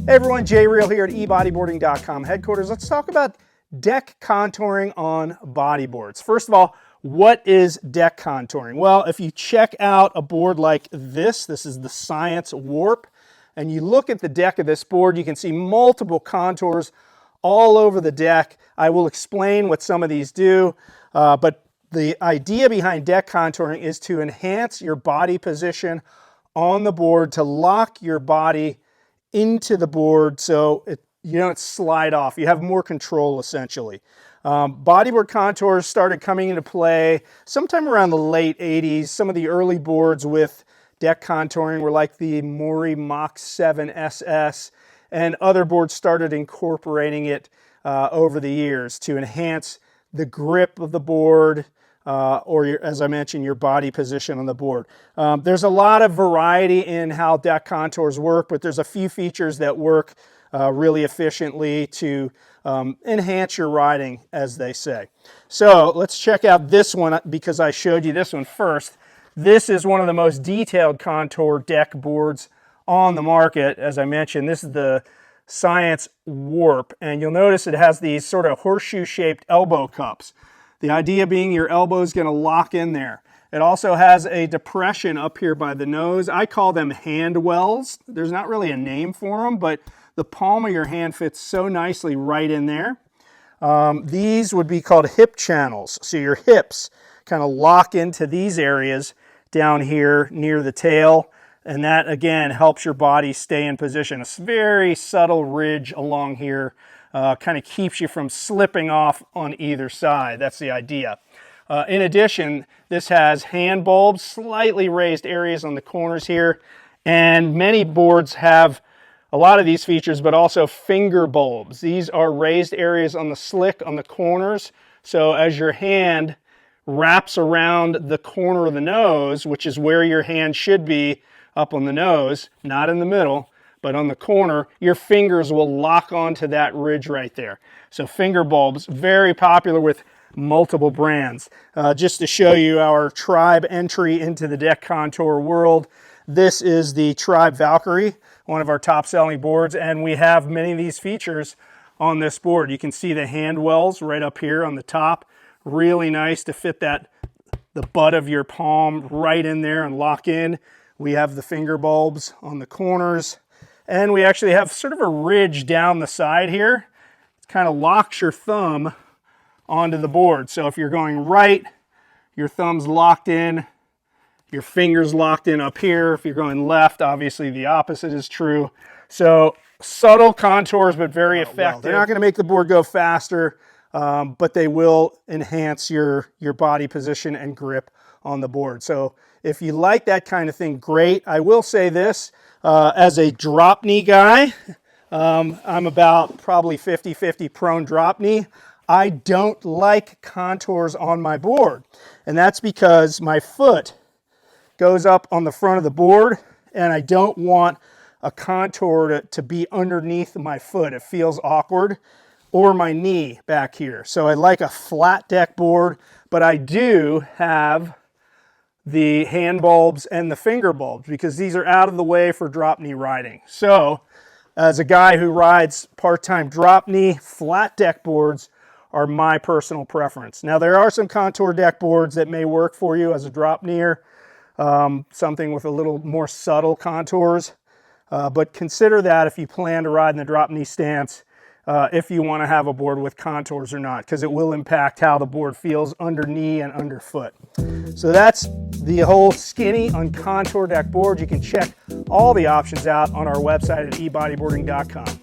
Hey everyone, Jay Reale here at eBodyboarding.com headquarters. Let's talk about deck contouring on bodyboards. First of all, what is deck contouring? Well, if you check out a board like this is the Science Warp, and you look at the deck of this board, you can see multiple contours all over the deck. I will explain what some of these do, but the idea behind deck contouring is to enhance your body position on the board, to lock your body into the board so you don't slide off. You have more control essentially. Bodyboard contours started coming into play sometime around the late 80s. Some of the early boards with deck contouring were like the Mori Mach 7 SS, and other boards started incorporating it over the years to enhance the grip of the board, as I mentioned, your body position on the board. There's a lot of variety in how deck contours work, but there's a few features that work really efficiently to enhance your riding, as they say. So let's check out this one because I showed you this one first. This is one of the most detailed contour deck boards on the market. As I mentioned, this is the Science Warp, and you'll notice it has these sort of horseshoe-shaped elbow cups. The idea being your elbow is going to lock in there. It also has a depression up here by the nose. I call them hand wells. There's not really a name for them, but the palm of your hand fits so nicely right in there. These would be called hip channels. So your hips kind of lock into these areas down here near the tail. And that, again, helps your body stay in position. A very subtle ridge along here kind of keeps you from slipping off on either side. That's the idea. In addition, this has hand bulbs, slightly raised areas on the corners here, and many boards have a lot of these features, but also finger bulbs. These are raised areas on the slick on the corners, so as your hand wraps around the corner of the nose, which is where your hand should be, up on the nose, not in the middle, but on the corner, your fingers will lock onto that ridge right there. So finger bulbs, very popular with multiple brands. Just to show you our Tribe entry into the deck contour world, this is the Tribe Valkyrie, one of our top selling boards, and we have many of these features on this board. You can see the hand wells right up here on the top. Really nice to fit the butt of your palm right in there and lock in. We have the finger bulbs on the corners, and we actually have sort of a ridge down the side here. It kind of locks your thumb onto the board. So if you're going right, your thumb's locked in, your finger's locked in up here. If you're going left, obviously the opposite is true. So subtle contours, but very effective. Well, they're not going to make the board go faster, but they will enhance your body position and grip on the board. So if you like that kind of thing, great. I will say this, as a drop knee guy, I'm about probably 50-50 prone drop knee. I don't like contours on my board, and that's because my foot goes up on the front of the board, and I don't want a contour to be underneath my foot. It feels awkward, or my knee back here. So I like a flat deck board, but I do have the hand bulbs and the finger bulbs because these are out of the way for drop knee riding. So as a guy who rides part-time drop knee, flat deck boards are my personal preference. Now there are some contour deck boards that may work for you as a drop kneer, something with a little more subtle contours, but consider that if you plan to ride in the drop knee stance, if you want to have a board with contours or not, because it will impact how the board feels under knee and underfoot. So that's the whole skinny on contour deck board. You can check all the options out on our website at eBodyboarding.com.